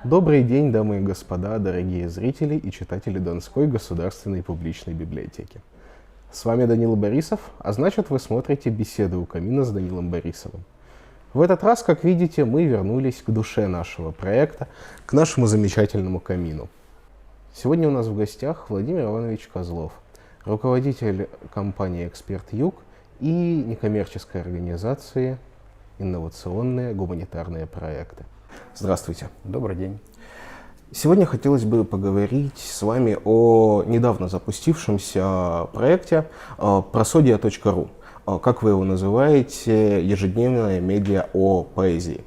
Добрый день, дамы и господа, дорогие зрители и читатели Донской государственной публичной библиотеки. С вами Данила Борисов, а значит, вы смотрите «Беседы у камина» с Данилом Борисовым. В этот раз, как видите, мы вернулись к душе нашего проекта, к нашему замечательному камину. Сегодня у нас в гостях Владимир Иванович Козлов, руководитель компании «Эксперт Юг» и некоммерческой организации «Инновационные гуманитарные проекты». Здравствуйте. Добрый день. Сегодня хотелось бы поговорить с вами о недавно запустившемся проекте Prosodia.ru. Как вы его называете, ежедневная медиа о поэзии.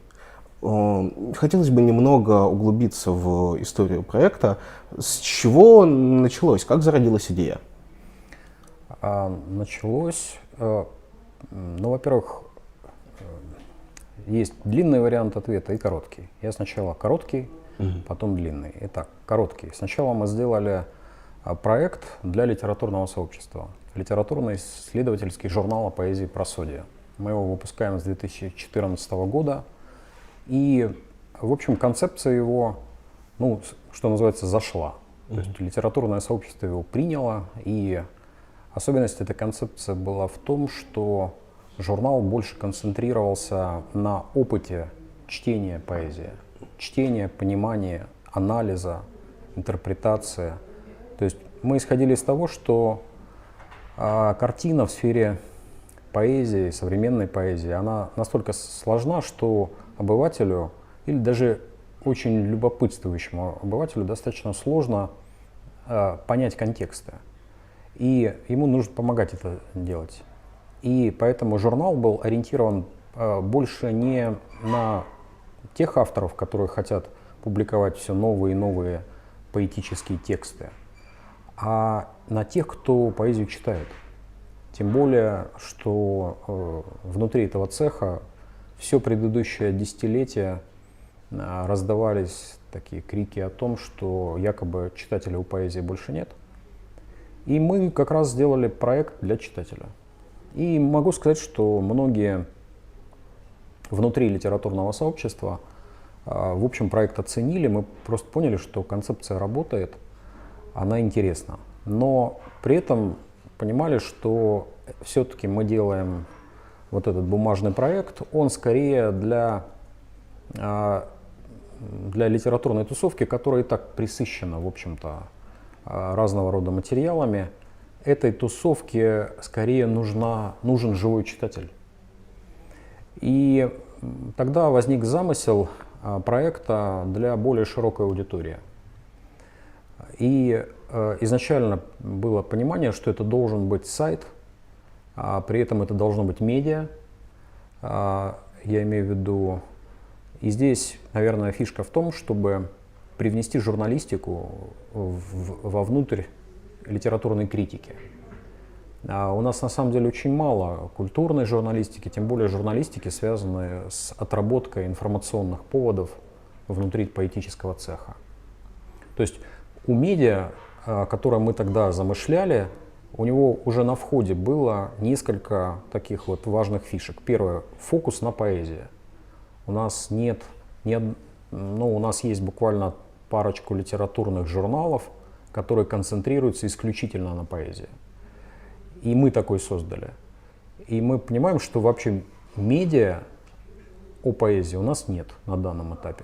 Хотелось бы немного углубиться в историю проекта. С чего началось? Как зародилась идея? Началось, во-первых, есть длинный вариант ответа и короткий. Я сначала короткий, потом длинный. Итак, короткий. Сначала мы сделали проект для литературного сообщества. Литературно-исследовательский журнал о поэзии «Prosodia». Мы его выпускаем с 2014 года. И, в общем, концепция его, что называется, зашла. То есть литературное сообщество его приняло. И особенность этой концепции была в том, что журнал больше концентрировался на опыте чтения поэзии. Чтения, понимания, анализа, интерпретации. То есть мы исходили из того, что картина в сфере поэзии, современной поэзии, она настолько сложна, что обывателю или даже очень любопытствующему обывателю достаточно сложно понять контексты. И ему нужно помогать это делать. И поэтому журнал был ориентирован больше не на тех авторов, которые хотят публиковать все новые и новые поэтические тексты, а на тех, кто поэзию читает. Тем более, что внутри этого цеха все предыдущее десятилетие раздавались такие крики о том, что якобы читателя у поэзии больше нет. И мы как раз сделали проект для читателя. И могу сказать, что многие внутри литературного сообщества, в общем, проект оценили. Мы просто поняли, что концепция работает, она интересна. Но при этом понимали, что все-таки мы делаем вот этот бумажный проект, он скорее для литературной тусовки, которая и так пресыщена, в общем-то, разного рода материалами. Этой тусовке скорее нужен живой читатель. И тогда возник замысел проекта для более широкой аудитории. И изначально было понимание, что это должен быть сайт, а при этом это должно быть медиа. Я имею в виду, и здесь, наверное, фишка в том, чтобы привнести журналистику вовнутрь литературной критики. У нас на самом деле очень мало культурной журналистики, тем более журналистики, связанной с отработкой информационных поводов внутри поэтического цеха. То есть у медиа, которое мы тогда замышляли, у него уже на входе было несколько таких вот важных фишек. Первое — фокус на поэзии. У нас у нас есть буквально парочку литературных журналов, которые концентрируются исключительно на поэзии. И мы такой создали. И мы понимаем, что вообще медиа о поэзии у нас нет на данном этапе.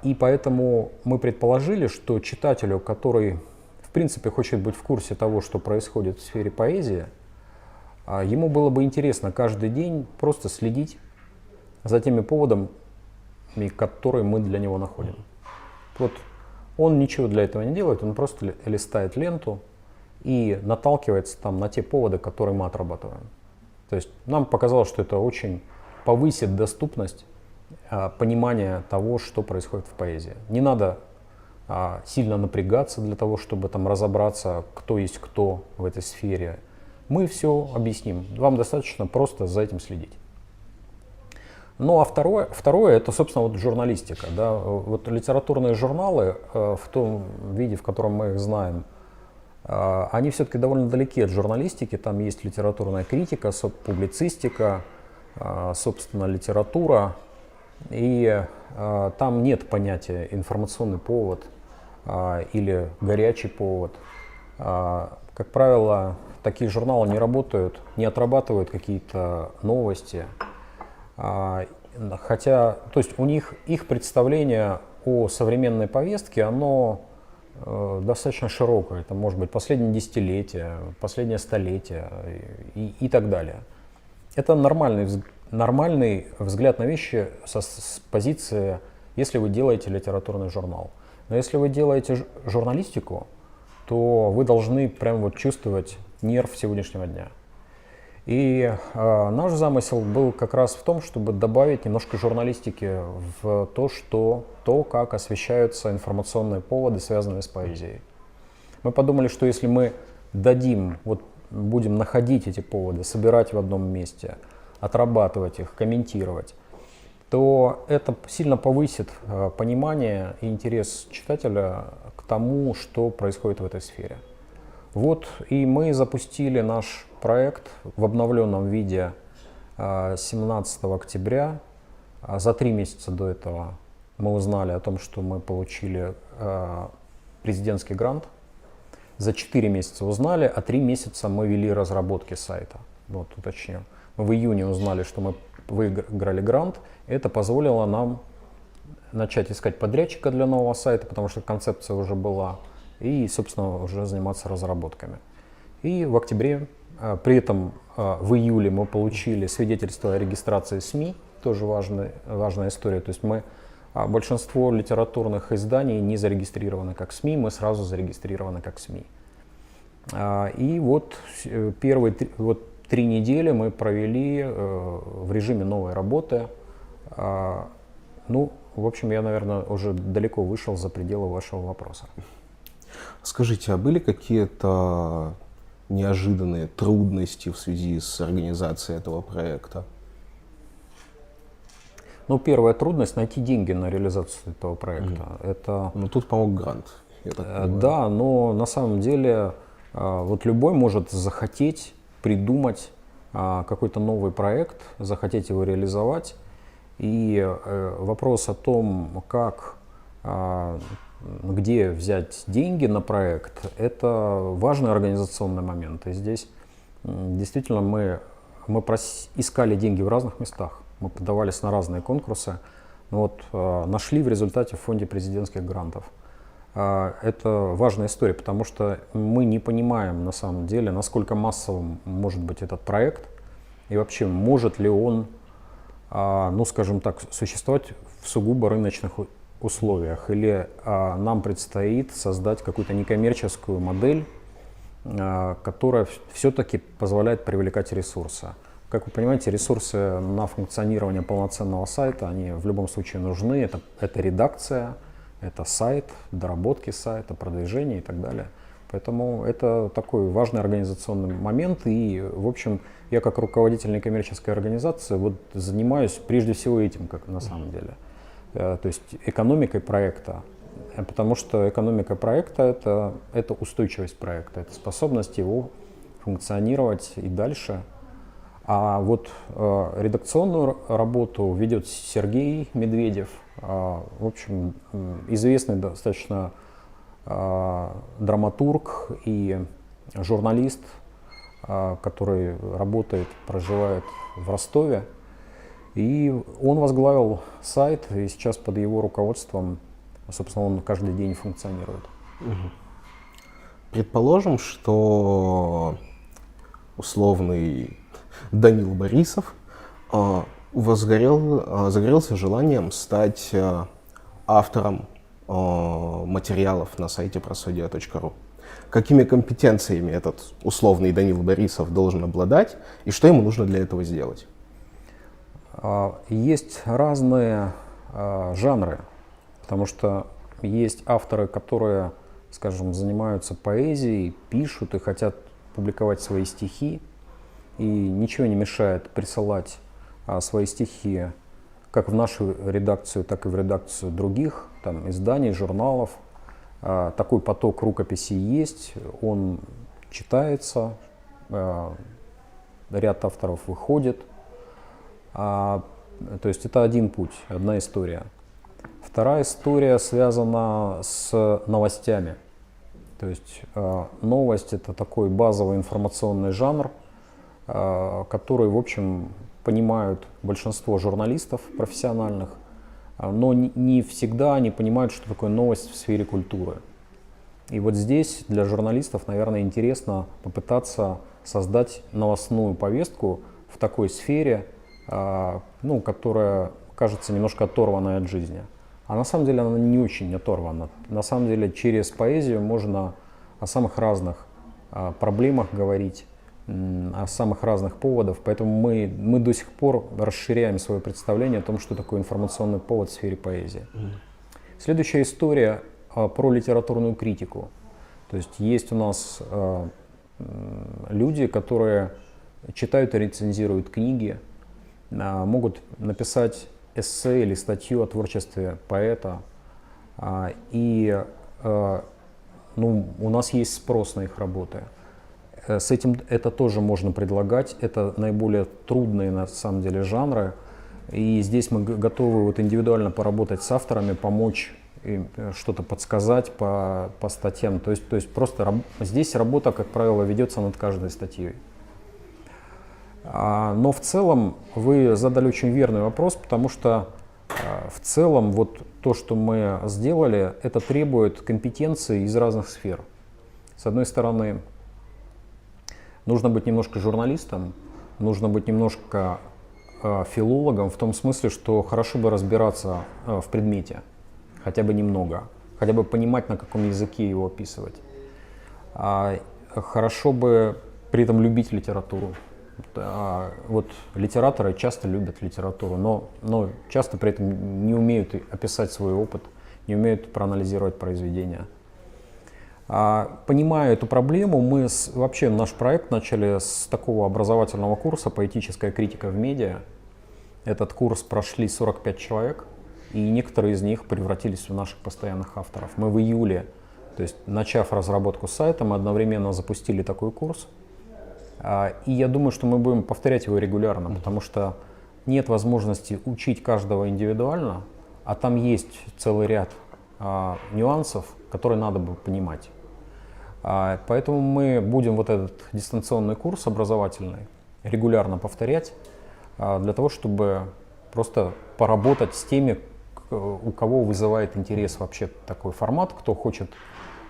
И поэтому мы предположили, что читателю, который в принципе хочет быть в курсе того, что происходит в сфере поэзии, ему было бы интересно каждый день просто следить за теми поводами, которые мы для него находим. Вот он ничего для этого не делает, он просто листает ленту и наталкивается там на те поводы, которые мы отрабатываем. То есть нам показалось, что это очень повысит доступность понимания того, что происходит в поэзии. Не надо сильно напрягаться для того, чтобы там разобраться, кто есть кто в этой сфере. Мы все объясним. Вам достаточно просто за этим следить. Ну а второе это, собственно, вот журналистика. Да? Вот литературные журналы в том виде, в котором мы их знаем, они все-таки довольно далеки от журналистики. Там есть литературная критика, публицистика, собственно, литература. И там нет понятия информационный повод или горячий повод. Как правило, такие журналы не работают, не отрабатывают какие-то новости. Хотя, то есть у них их представление о современной повестке, оно достаточно широкое. Это может быть последнее десятилетие, последнее столетие и так далее. Это нормальный взгляд на вещи с позиции, если вы делаете литературный журнал. Но если вы делаете журналистику, то вы должны прям вот чувствовать нерв сегодняшнего дня. И наш замысел был как раз в том, чтобы добавить немножко журналистики в то, как освещаются информационные поводы, связанные с поэзией. Мы подумали, что если мы будем находить эти поводы, собирать в одном месте, отрабатывать их, комментировать, то это сильно повысит понимание и интерес читателя к тому, что происходит в этой сфере. Вот и мы запустили наш проект в обновленном виде 17 октября. За 3 месяца до этого мы узнали о том, что мы получили президентский грант. За 4 месяца узнали, а 3 месяца мы вели разработки сайта. Вот, уточню. Мы в июне узнали, что мы выиграли грант. Это позволило нам начать искать подрядчика для нового сайта, потому что концепция уже была, и, собственно, уже заниматься разработками. И в октябре, при этом в июле мы получили свидетельство о регистрации СМИ, тоже важная история. То есть большинство литературных изданий не зарегистрированы как СМИ, мы сразу зарегистрированы как СМИ. И вот первые 3 недели мы провели в режиме новой работы. Ну, в общем, я, наверное, уже далеко вышел за пределы вашего вопроса. Скажите, а были какие-то неожиданные трудности в связи с организацией этого проекта? Ну, первая трудность — найти деньги на реализацию этого проекта. Ну, тут помог грант, я так понимаю. Да, но на самом деле вот любой может захотеть придумать какой-то новый проект, захотеть его реализовать. И вопрос о том, где взять деньги на проект, это важный организационный момент. И здесь действительно мы искали деньги в разных местах, мы подавались на разные конкурсы, но нашли в результате в фонде президентских грантов. Это важная история, потому что мы не понимаем на самом деле, насколько массовым может быть этот проект и вообще может ли он, ну скажем так, существовать в сугубо рыночных условиях, или нам предстоит создать какую-то некоммерческую модель, которая все-таки позволяет привлекать ресурсы. Как вы понимаете, ресурсы на функционирование полноценного сайта, они в любом случае нужны. Это редакция, это сайт, доработки сайта, продвижение и так далее. Поэтому это такой важный организационный момент. И, в общем, я как руководитель некоммерческой организации занимаюсь прежде всего этим, как на самом деле. То есть экономикой проекта. Потому что экономика проекта — это устойчивость проекта, это способность его функционировать и дальше. А редакционную работу ведет Сергей Медведев, в общем, известный достаточно драматург и журналист, который работает, проживает в Ростове. И он возглавил сайт, и сейчас под его руководством, собственно, он каждый день функционирует. Предположим, что условный Данил Борисов загорелся желанием стать автором материалов на сайте просодия.ру. Какими компетенциями этот условный Данил Борисов должен обладать и что ему нужно для этого сделать? Есть разные жанры, потому что есть авторы, которые, скажем, занимаются поэзией, пишут и хотят публиковать свои стихи, и ничего не мешает присылать свои стихи как в нашу редакцию, так и в редакцию других изданий, журналов. Такой поток рукописей есть, он читается, ряд авторов выходит. То есть это один путь, одна история. Вторая история связана с новостями. То есть новость — это такой базовый информационный жанр, который, в общем, понимают большинство журналистов профессиональных, но не всегда они понимают, что такое новость в сфере культуры. И вот здесь для журналистов, наверное, интересно попытаться создать новостную повестку в такой сфере, ну, которая кажется немножко оторванной от жизни. А на самом деле она не очень оторвана. На самом деле через поэзию можно о самых разных проблемах говорить, о самых разных поводах. Поэтому мы до сих пор расширяем свое представление о том, что такое информационный повод в сфере поэзии. Следующая история про литературную критику. То есть у нас люди, которые читают и рецензируют книги, могут написать эссе или статью о творчестве поэта. И ну, у нас есть спрос на их работы. С этим это тоже можно предлагать. Это наиболее трудные на самом деле жанры. И здесь мы готовы вот индивидуально поработать с авторами, помочь им что-то подсказать по статьям. То есть просто здесь работа, как правило, ведется над каждой статьей. Но в целом вы задали очень верный вопрос, потому что в целом вот то, что мы сделали, это требует компетенции из разных сфер. С одной стороны, нужно быть немножко журналистом, нужно быть немножко филологом в том смысле, что хорошо бы разбираться в предмете, хотя бы немного, хотя бы понимать, на каком языке его описывать. Хорошо бы при этом любить литературу. Вот литераторы часто любят литературу, но часто при этом не умеют описать свой опыт, не умеют проанализировать произведения. Понимая эту проблему, мы вообще наш проект начали с такого образовательного курса «Поэтическая критика в медиа». Этот курс прошли 45 человек, и некоторые из них превратились в наших постоянных авторов. Мы в июле, то есть начав разработку сайта, мы одновременно запустили такой курс. И я думаю, что мы будем повторять его регулярно, потому что нет возможности учить каждого индивидуально, а там есть целый ряд нюансов, которые надо бы понимать. Поэтому мы будем вот этот дистанционный курс образовательный регулярно повторять, для того, чтобы просто поработать с теми, у кого вызывает интерес вообще такой формат, кто хочет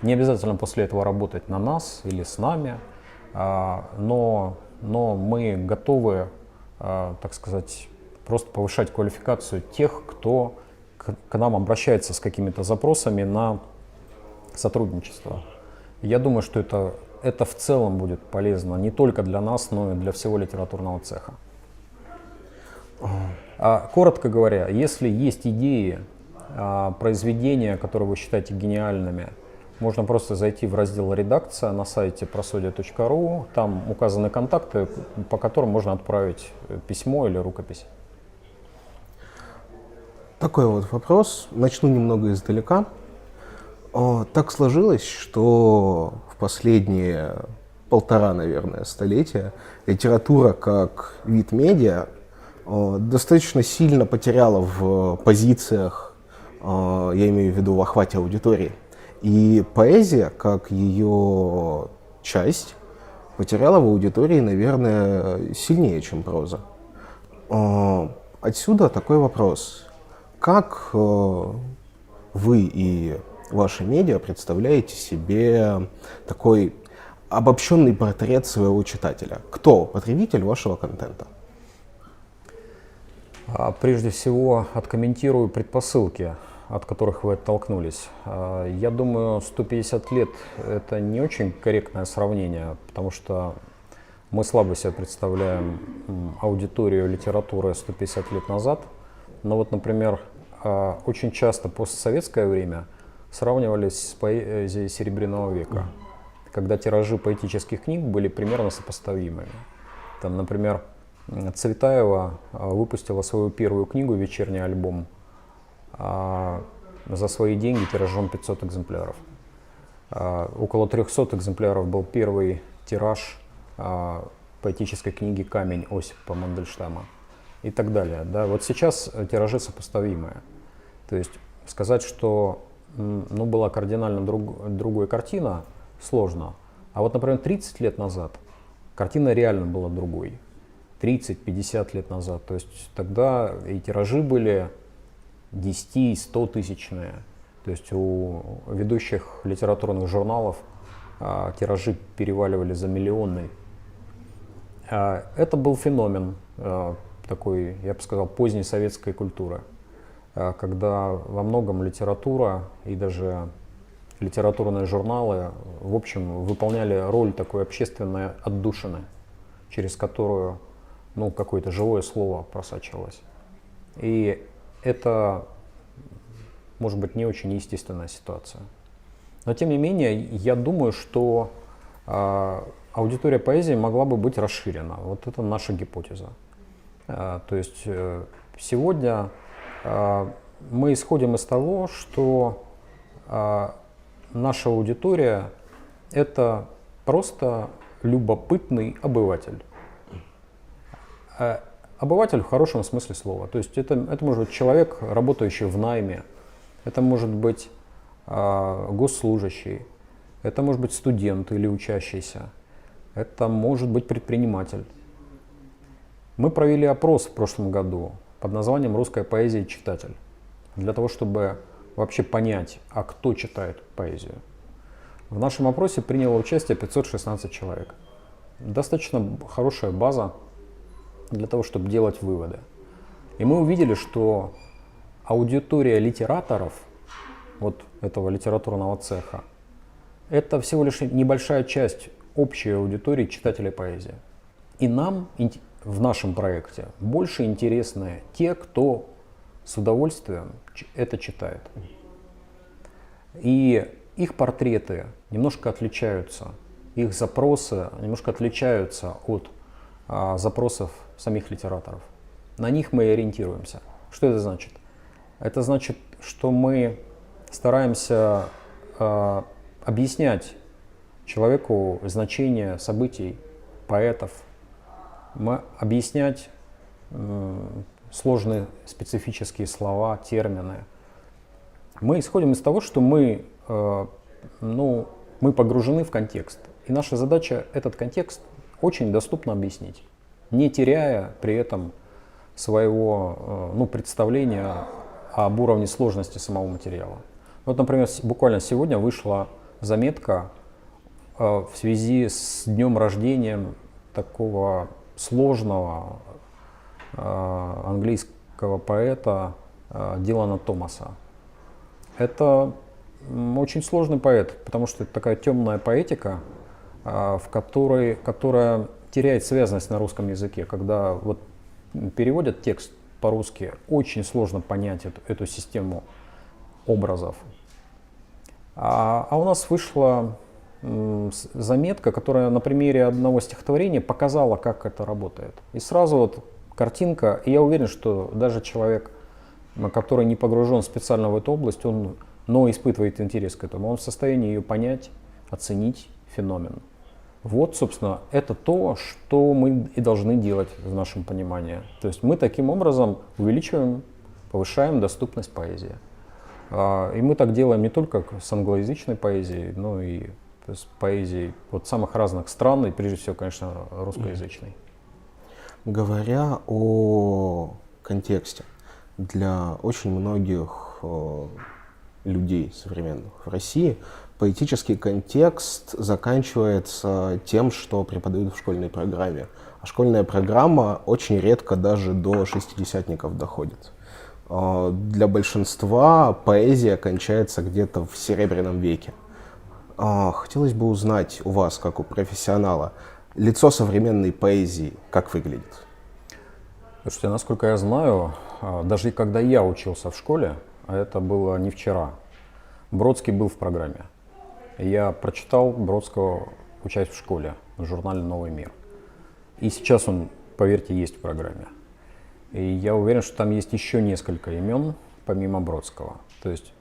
не обязательно после этого работать на нас или с нами, но мы готовы, так сказать, просто повышать квалификацию тех, кто к нам обращается с какими-то запросами на сотрудничество. Я думаю, что это в целом будет полезно не только для нас, но и для всего литературного цеха. Коротко говоря, если есть идеи, произведения, которые вы считаете гениальными, можно просто зайти в раздел «Редакция» на сайте prosodia.ru. Там указаны контакты, по которым можно отправить письмо или рукопись. Такой вот вопрос. Начну немного издалека. Так сложилось, что в последние полтора, наверное, столетия литература как вид медиа достаточно сильно потеряла в позициях, я имею в виду в охвате аудитории. И поэзия, как ее часть, потеряла в аудитории, наверное, сильнее, чем проза. Отсюда такой вопрос. Как вы и ваши медиа представляете себе такой обобщенный портрет своего читателя? Кто потребитель вашего контента? Прежде всего, откомментирую предпосылки, от которых вы оттолкнулись. Я думаю, 150 лет — это не очень корректное сравнение, потому что мы слабо себе представляем аудиторию литературы 150 лет назад. Но вот, например, очень часто постсоветское время сравнивались с поэзией Серебряного века, когда тиражи поэтических книг были примерно сопоставимыми. Там, например, Цветаева выпустила свою первую книгу «Вечерний альбом» за свои деньги тиражом 500 экземпляров. Около 300 экземпляров был первый тираж поэтической книги «Камень» Осипа Мандельштама и так далее. Да, вот сейчас тиражи сопоставимые. То есть сказать, что ну, была кардинально другая картина, сложно. А вот, например, 30 лет назад картина реально была другой. 30-50 лет назад. То есть тогда и тиражи были 10 и 100 тысячные. То есть у ведущих литературных журналов тиражи переваливали за миллионный. Это был феномен такой, я бы сказал, поздней советской культуры, когда во многом литература и даже литературные журналы, в общем, выполняли роль такой общественной отдушины, через которую ну, какое-то живое слово просачивалось. И это, может быть, не очень естественная ситуация. Но, тем не менее, я думаю, что аудитория поэзии могла бы быть расширена. Вот это наша гипотеза. То есть сегодня мы исходим из того, что наша аудитория — это просто любопытный обыватель. Обыватель в хорошем смысле слова. То есть это может быть человек, работающий в найме, это может быть госслужащий, это может быть студент или учащийся, это может быть предприниматель. Мы провели опрос в прошлом году под названием «Русская поэзия и читатель», для того, чтобы вообще понять, а кто читает поэзию. В нашем опросе приняло участие 516 человек. Достаточно хорошая база для того, чтобы делать выводы. И мы увидели, что аудитория литераторов, вот этого литературного цеха, это всего лишь небольшая часть общей аудитории читателей поэзии. И нам в нашем проекте больше интересны те, кто с удовольствием это читает. И их портреты немножко отличаются, их запросы немножко отличаются от запросов самих литераторов. На них мы и ориентируемся. Что это значит? Это значит, что мы стараемся объяснять человеку значение событий, поэтов, объяснять сложные специфические слова, термины. Мы исходим из того, что мы погружены в контекст. И наша задача этот контекст очень доступно объяснить, не теряя при этом своего представления об уровне сложности самого материала. Вот, например, буквально сегодня вышла заметка в связи с днем рождения такого сложного английского поэта Дилана Томаса. Это очень сложный поэт, потому что это такая темная поэтика, которая теряет связность на русском языке. Когда вот переводят текст по-русски, очень сложно понять эту систему образов. А у нас вышла заметка, которая на примере одного стихотворения показала, как это работает. И сразу вот картинка, и я уверен, что даже человек, который не погружен специально в эту область, но испытывает интерес к этому, он в состоянии ее понять, оценить феномен. Вот, собственно, это то, что мы и должны делать в нашем понимании. То есть мы таким образом увеличиваем, повышаем доступность поэзии. И мы так делаем не только с англоязычной поэзией, но и с поэзией вот самых разных стран, и прежде всего, конечно, русскоязычной. Говоря о контексте, для очень многих людей современных в России поэтический контекст заканчивается тем, что преподают в школьной программе. А школьная программа очень редко даже до шестидесятников доходит. Для большинства поэзия кончается где-то в Серебряном веке. Хотелось бы узнать у вас, как у профессионала, лицо современной поэзии как выглядит? Слушайте, насколько я знаю, даже когда я учился в школе, а это было не вчера, Бродский был в программе. Я прочитал Бродского, учась в школе, в журнале «Новый мир». И сейчас он, поверьте, есть в программе. И я уверен, что там есть еще несколько имен, помимо Бродского. То есть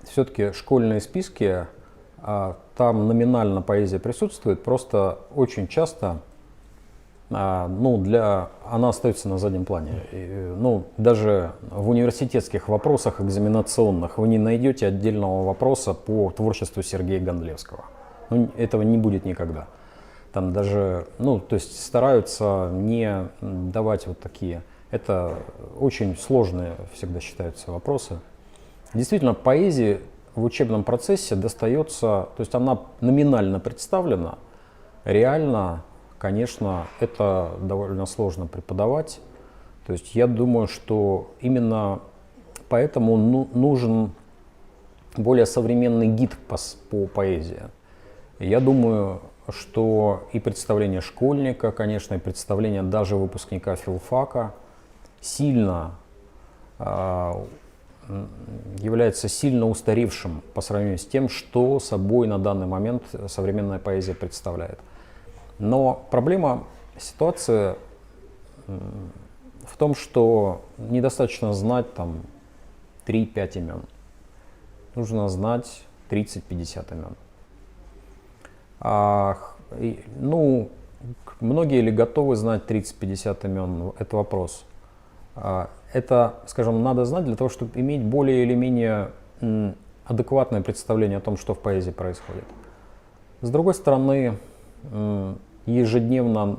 все-таки школьные списки, там номинально поэзия присутствует, просто очень часто она остается на заднем плане. Даже в университетских вопросах экзаменационных вы не найдете отдельного вопроса по творчеству Сергея Гондлевского. Этого не будет никогда. Там даже, то есть стараются не давать вот такие. Это очень сложные всегда считаются вопросы. Действительно, поэзии в учебном процессе достается, то есть она номинально представлена, реально, конечно, это довольно сложно преподавать. То есть я думаю, что именно поэтому нужен более современный гид по поэзии. Я думаю, что и представление школьника, конечно, и представление даже выпускника филфака является сильно устаревшим по сравнению с тем, что собой на данный момент современная поэзия представляет. Но проблема ситуации в том, что недостаточно знать там 3-5 имен. Нужно знать 30-50 имен. Многие ли готовы знать 30-50 имен? Это вопрос. Это, скажем, надо знать для того, чтобы иметь более или менее адекватное представление о том, что в поэзии происходит. С другой стороны, ежедневно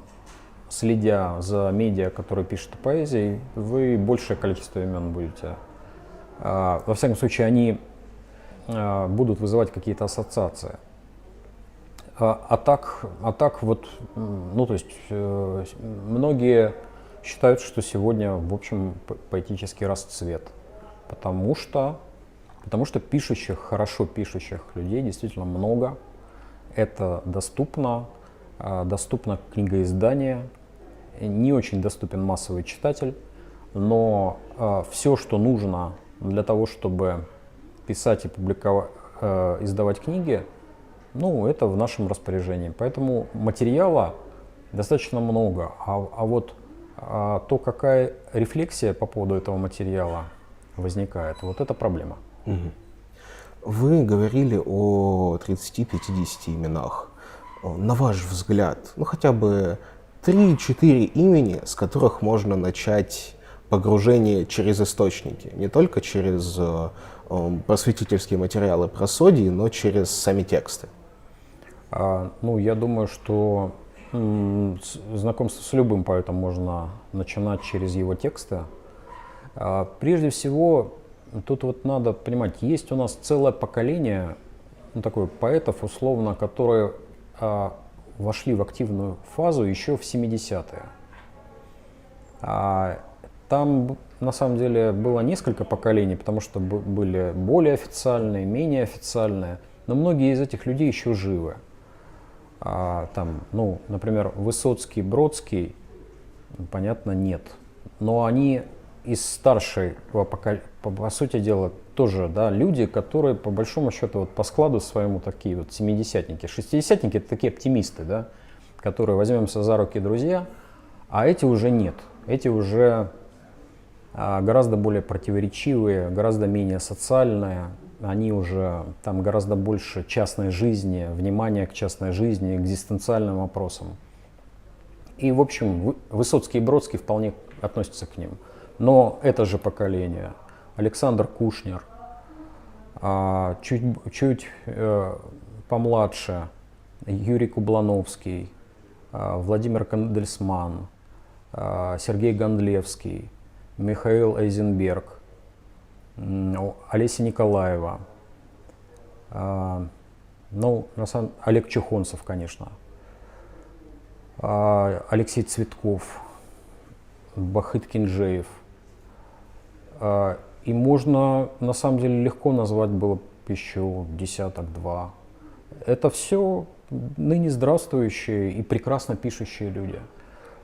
следя за медиа, которые пишут о поэзии, вы большее количество имен будете. Во всяком случае, они будут вызывать какие-то ассоциации. Многие считают, что сегодня, в общем, поэтический расцвет, потому что хорошо пишущих людей действительно много. Это доступно книгоиздание, не очень доступен массовый читатель, но все, что нужно для того, чтобы писать и публиковать, издавать книги, это в нашем распоряжении. Поэтому материала достаточно много. То, какая рефлексия по поводу этого материала возникает, вот это проблема. Вы говорили о 30-50 именах. На ваш взгляд, хотя бы 3-4 имени, с которых можно начать погружение через источники, не только через просветительские материалы просодии, но через сами тексты. Я думаю, что знакомство с любым поэтом можно начинать через его тексты. Прежде всего, тут надо понимать, есть у нас целое поколение поэтов, условно, которые вошли в активную фазу еще в 70-е. Там, на самом деле, было несколько поколений, потому что были более официальные, менее официальные, но многие из этих людей еще живы. Например, Высоцкий, Бродский, понятно, нет. Но они из старшего поколения, по сути дела, тоже люди, которые по большому счету по складу своему такие семидесятники. Шестидесятники — это такие оптимисты, которые возьмемся за руки, друзья, а эти уже нет. Эти уже гораздо более противоречивые, гораздо менее социальные. Они уже там гораздо больше частной жизни, внимания к частной жизни, экзистенциальным вопросам. И, в общем, Высоцкий и Бродский вполне относятся к ним. Но это же поколение. Александр Кушнер, чуть помладше Юрий Кублановский, Владимир Кандельсман, Сергей Гондлевский, Михаил Эйзенберг, Олеся Николаева, Олег Чухонцев, конечно, Алексей Цветков, Бахыт Кинджеев. И можно, на самом деле, легко назвать было еще десяток-два. Это все ныне здравствующие и прекрасно пишущие люди.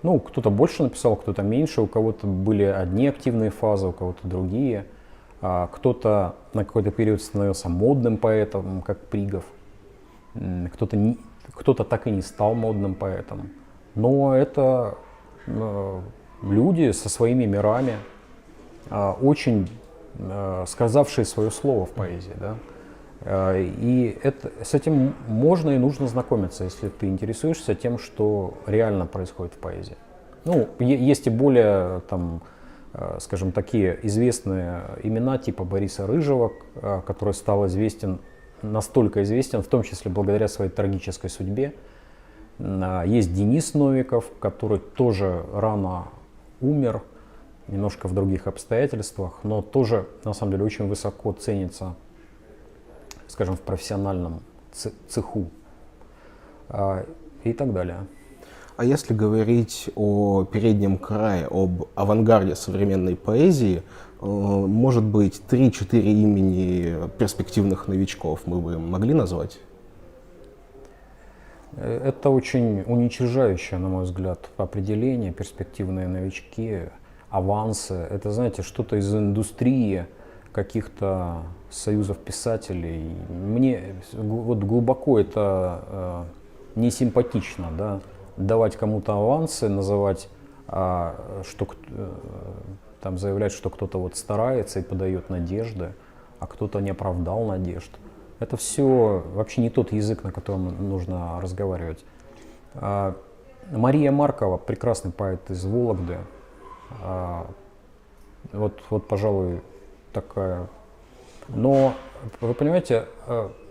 Кто-то больше написал, кто-то меньше, у кого-то были одни активные фазы, у кого-то другие. Кто-то на какой-то период становился модным поэтом, как Пригов. Кто-то так и не стал модным поэтом. Но это люди со своими мирами, очень сказавшие свое слово в поэзии. И с этим можно и нужно знакомиться, если ты интересуешься тем, что реально происходит в поэзии. Ну, есть и более, там, скажем, такие известные имена типа Бориса Рыжего, который стал известен, настолько известен, в том числе благодаря своей трагической судьбе. Есть Денис Новиков, который тоже рано умер, немножко в других обстоятельствах, но тоже, на самом деле, очень высоко ценится, скажем, в профессиональном цеху и так далее. А если говорить о переднем крае, об авангарде современной поэзии, может быть, 3-4 имени перспективных новичков мы бы могли назвать? Это очень уничижающее, на мой взгляд, определение. Перспективные новички, авансы. Это, знаете, что-то из индустрии, каких-то союзов писателей. Мне вот глубоко это не симпатично, да? Давать кому-то авансы, называть, что там заявлять, что кто-то вот старается и подает надежды, а кто-то не оправдал надежд. Это все вообще не тот язык, на котором нужно разговаривать. Мария Маркова, прекрасный поэт из Вологды. Вот, пожалуй, такая. Но, вы понимаете,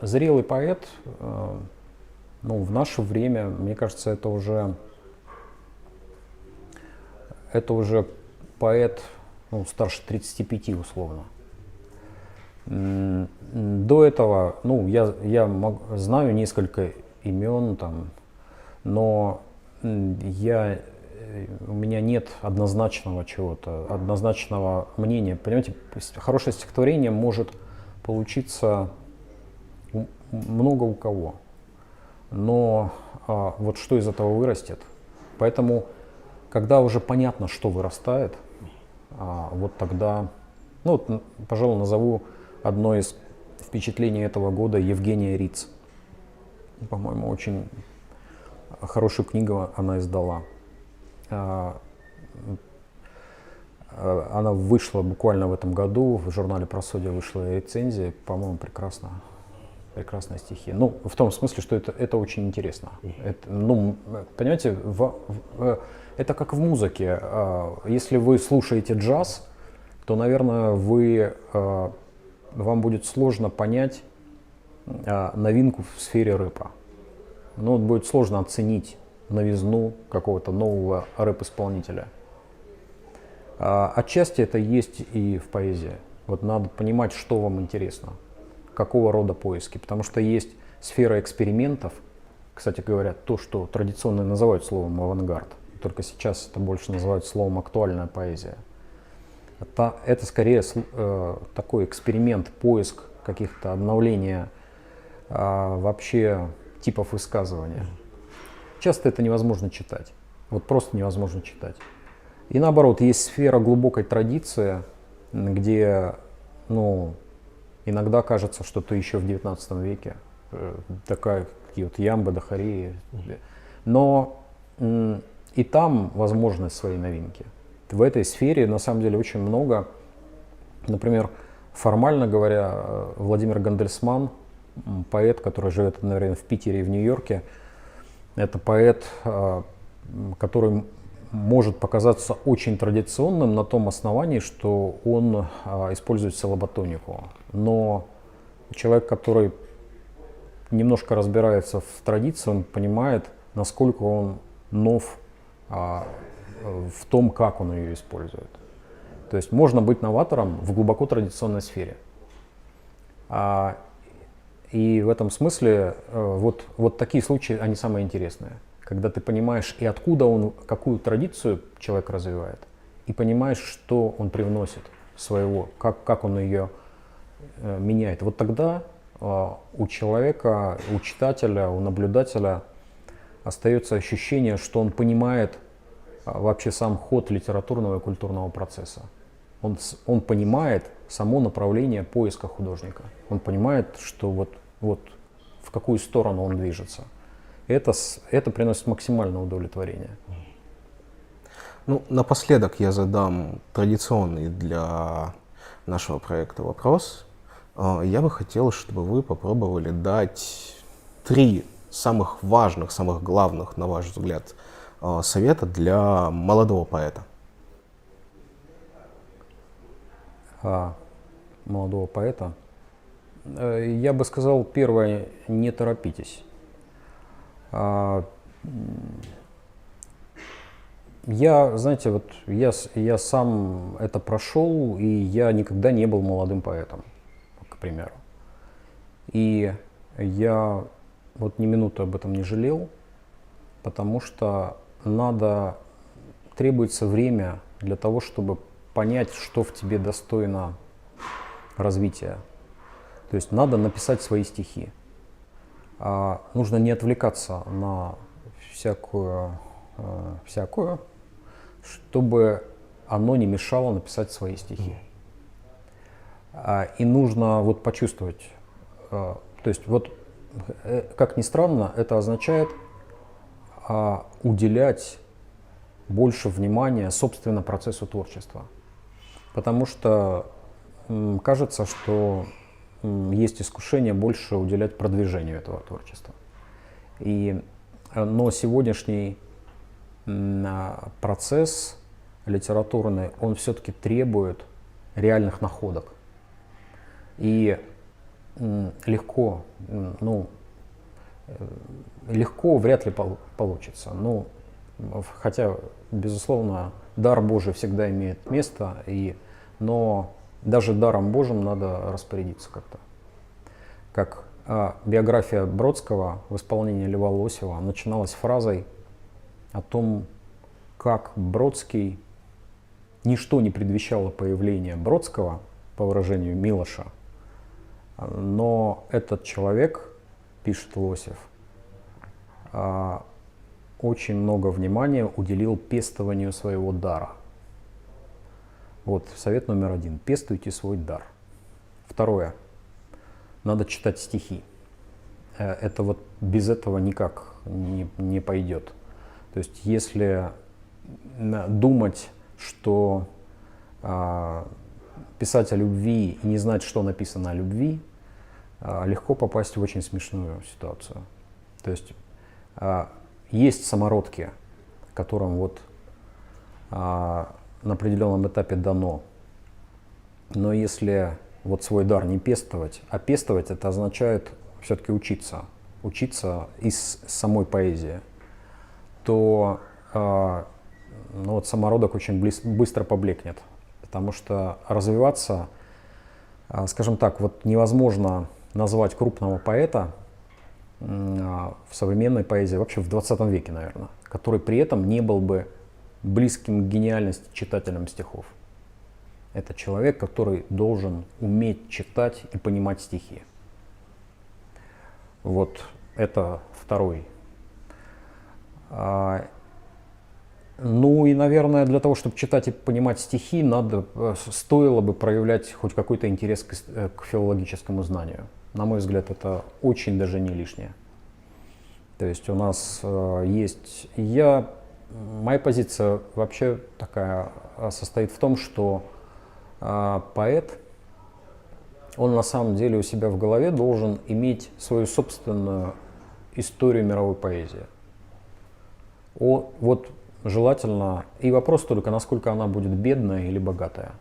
зрелый поэт, ну, в наше время, мне кажется, это уже поэт, ну, старше 35 условно. До этого, ну, я знаю несколько имен там, но у меня нет однозначного чего-то, однозначного мнения. Понимаете, хорошее стихотворение может получиться много у кого. Но вот что из этого вырастет. Поэтому, когда уже понятно, что вырастает, вот тогда, ну, вот, пожалуй, назову одно из впечатлений этого года Евгения Риц. По-моему, очень хорошую книгу она издала. Она вышла буквально в этом году, в журнале «Просодия» вышла рецензия, по-моему, прекрасные стихи. Ну, в том смысле, что это очень интересно. Это, ну, понимаете, это как в музыке. Если вы слушаете джаз, то, наверное, вам будет сложно понять новинку в сфере рэпа. Ну, вот будет сложно оценить новизну какого-то нового рэп-исполнителя. Отчасти это есть и в поэзии. Вот надо понимать, что вам интересно, какого рода поиски. Потому что есть сфера экспериментов, кстати говоря, то, что традиционно называют словом авангард. Только сейчас это больше называют словом актуальная поэзия. Это скорее такой эксперимент, поиск каких-то обновления вообще типов высказывания. Часто это невозможно читать. Вот просто невозможно читать. И наоборот, есть сфера глубокой традиции, где, ну, иногда кажется, что ты еще в 19 веке. Такие вот ямбы, дахари. Но и там возможность своей новинки. В этой сфере на самом деле очень много. Например, формально говоря, Владимир Гандельсман, поэт, который живет, наверное, в Питере и в Нью-Йорке, это поэт, который может показаться очень традиционным на том основании, что он использует силлаботонику. Но человек, который немножко разбирается в традиции, он понимает, насколько он нов в том, как он ее использует. То есть можно быть новатором в глубоко традиционной сфере. И в этом смысле вот такие случаи, они самые интересные. Когда ты понимаешь, и откуда он, какую традицию человек развивает, и понимаешь, что он привносит своего, как он ее меняет. Вот тогда у человека, у читателя, у наблюдателя остается ощущение, что он понимает вообще сам ход литературного и культурного процесса. Он понимает само направление поиска художника. Он понимает, что вот в какую сторону он движется. Это приносит максимальное удовлетворение. Ну, напоследок я задам традиционный для нашего проекта вопрос. Я бы хотел, чтобы вы попробовали дать 3 самых важных, самых главных, на ваш взгляд, совета для молодого поэта. Молодого поэта. Я бы сказал, первое, не торопитесь. Я, знаете, вот я сам это прошел, и я никогда не был молодым поэтом, к примеру. И я вот ни минуты об этом не жалел, потому что требуется время для того, чтобы понять, что в тебе достойно развития. То есть надо написать свои стихи. Нужно не отвлекаться на всякую, чтобы оно не мешало написать свои стихи. И нужно вот почувствовать, то есть вот, как ни странно, это означает уделять больше внимания, собственно, процессу творчества. Потому что кажется, что есть искушение больше уделять продвижению этого творчества. Но сегодняшний процесс литературный, он все-таки требует реальных находок. И легко вряд ли получится. Хотя, безусловно, дар Божий всегда имеет место, но даже даром Божьим надо распорядиться как-то. Как биография Бродского в исполнении Льва Лосева начиналась фразой о том, как Бродский, ничто не предвещало появление Бродского, по выражению Милоша, но этот человек, пишет Лосев, очень много внимания уделил пестованию своего дара. Вот совет номер 1. Пестуйте свой дар. Второе. Надо читать стихи. Это вот без этого никак не пойдет. То есть если думать, что писать о любви и не знать, что написано о любви, легко попасть в очень смешную ситуацию. То есть есть самородки, которым вот на определенном этапе дано. Но если вот свой дар не пестовать, а пестовать это означает все-таки учиться из самой поэзии, то вот самородок очень быстро поблекнет. Потому что развиваться, скажем так, вот невозможно назвать крупного поэта в современной поэзии, вообще в 20 веке, наверное, который при этом не был бы близким к гениальности читателем стихов. Это человек, который должен уметь читать и понимать стихи. Вот это второй. Ну и, наверное, для того, чтобы читать и понимать стихи, стоило бы проявлять хоть какой-то интерес к филологическому знанию. На мой взгляд, это очень даже не лишнее. То есть у нас есть... Моя позиция вообще такая состоит в том, что поэт, он на самом деле у себя в голове должен иметь свою собственную историю мировой поэзии. Вот желательно, и вопрос только, насколько она будет бедная или богатая.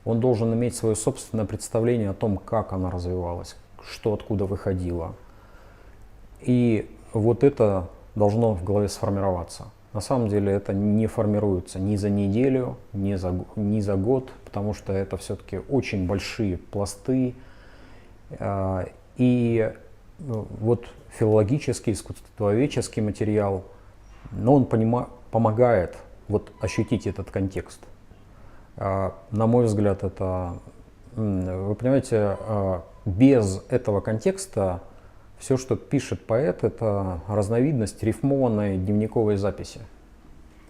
Он должен иметь свое собственное представление о том, как она развивалась, что откуда выходило. И вот это должно в голове сформироваться. На самом деле это не формируется ни за неделю, ни за год, потому что это все-таки очень большие пласты. И вот филологический, искусствоведческий материал, но он помогает вот ощутить этот контекст. На мой взгляд, вы понимаете, без этого контекста все, что пишет поэт, это разновидность рифмованной дневниковой записи.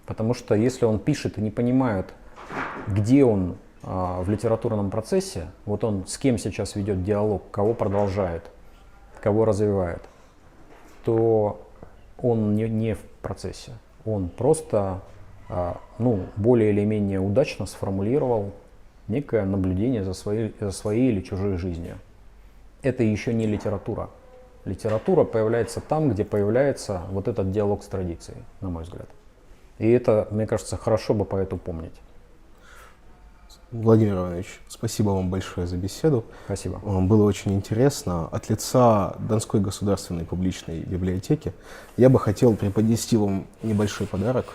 Потому что если он пишет и не понимает, где он в литературном процессе, вот он с кем сейчас ведет диалог, кого продолжает, кого развивает, то он не в процессе. Он просто более или менее удачно сформулировал некое наблюдение за своей или чужой жизнью. Это еще не литература. Литература появляется там, где появляется вот этот диалог с традицией, на мой взгляд. И это, мне кажется, хорошо бы поэту помнить. Владимир Иванович, спасибо вам большое за беседу. Спасибо. Было очень интересно. От лица Донской государственной публичной библиотеки я бы хотел преподнести вам небольшой подарок.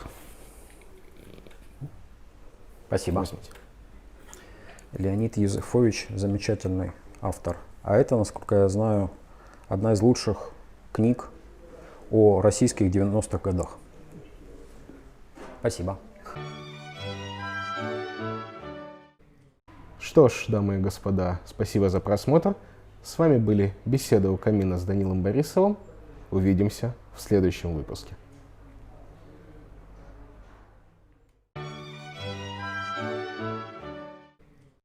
Спасибо. Возьмите. Леонид Юзефович замечательный автор. А это, насколько я знаю, одна из лучших книг о российских 90-х годах. Спасибо. Что ж, дамы и господа, спасибо за просмотр. С вами были «Беседы у камина» с Данилом Борисовым. Увидимся в следующем выпуске.